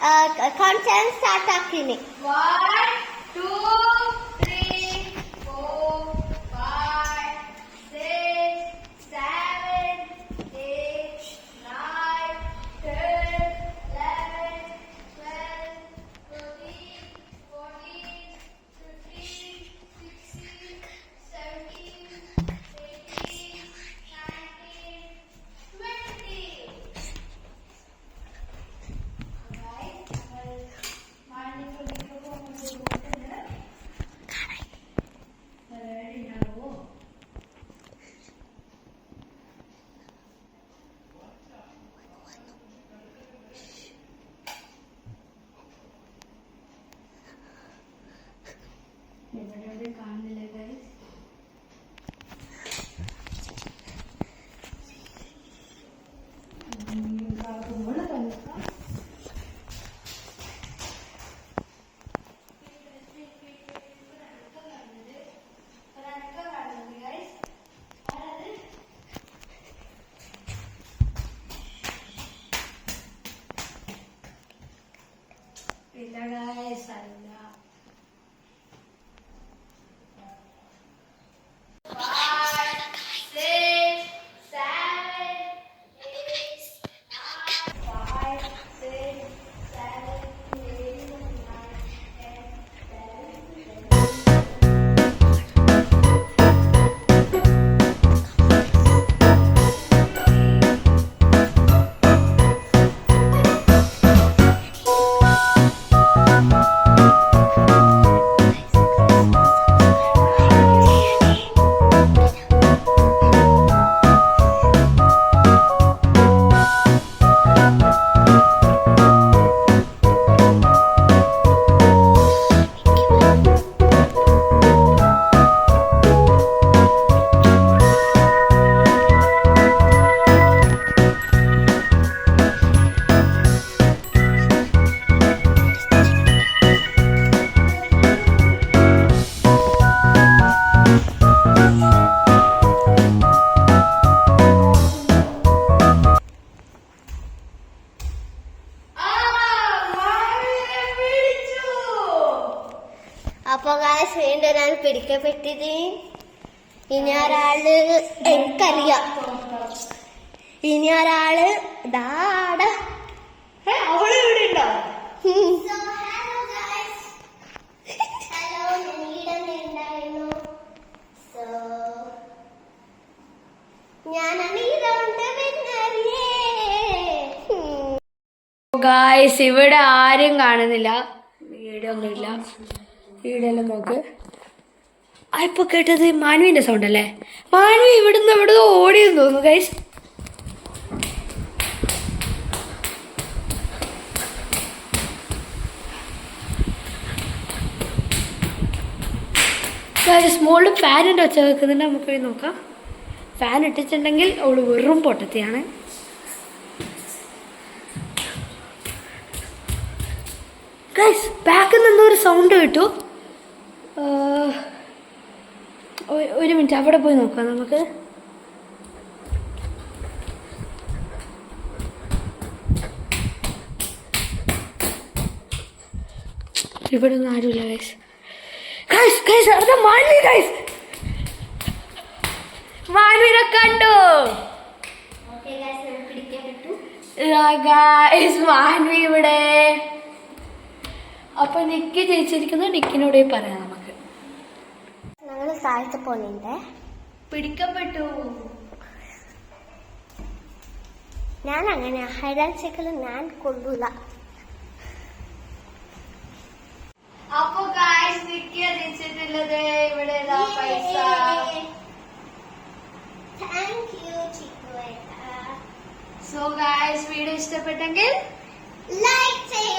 count 10 start talking. 1, 2, 3, 4, 5, 6, 7, 8, 9, 10, 11, 12, 13, 14, 15, 16, 17, 18, 19, 20. കാണുന്നില്ല guys. ഇല്ല guys അല്ല. അപ്പൊ ഗായ്സ് വീണ്ടും ഞാൻ പിടിക്കപ്പെട്ടത്. ഇനി ഒരാള് എനിക്കറിയാം. ഇനി ഒരാള് ദാടാ അവള് ഇവിടെ ഉണ്ടോ? ഗായ്സ് ഇവിടെ ആരും കാണുന്നില്ല. വീഡിയോ ഒന്നുമില്ല. വീഡിയോയിലും നോക്ക്. ഇപ്പൊ കേട്ടത് മാനുവിന്റെ സൗണ്ട് അല്ലേ? മാനുവി ഇവിടുന്ന് എവിടെ ഓടിയെന്ന് തോന്നുന്നു ഗൈസ്. മോളിൽ ഫാനിന്റെ ഒച്ച വെക്കുന്നുണ്ട്. നമുക്ക് പോയി നോക്കാം. ഫാൻ ഇട്ടിട്ടുണ്ടെങ്കിൽ അവള് വെറും പൊട്ടത്തിയാണ്. ഗൈസ് ബാക്കിൽ നിന്നൊരു സൗണ്ട് കേട്ടു. ഒരു മിനിറ്റ് അവിടെ പോയി നോക്കാം നമുക്ക്. ഇവിടെ ഒന്നും ആരുമില്ല ഗൈസ്. ഗൈസ് ഗൈസ് അത് മാനുവി ഗൈസ്. മാനുവിനെ കണ്ടു ഗൈസ്. മാനുവി ഇവിടെ. അപ്പൊ നിക്ക് ജയിച്ചിരിക്കുന്നു. നിക്കിനോട് പറയാം നമുക്ക്. ഞങ്ങള് താഴത്ത് പോണിണ്ട്. പിടിക്കപ്പെട്ടു. ഞാൻ അങ്ങനെ ഹൈഡാൻസിക്കല് ഞാൻ കൊള്ളൂല. അപ്പൊ ഗായ്സ് നിക്കിയ ജയിച്ചിട്ടുള്ളത്. ഇവിടെ പൈസ. Thank you Chikku. So guys video ഇഷ്ടപ്പെട്ടെങ്കിൽ ലൈക്ക് ചെയ്യൂ.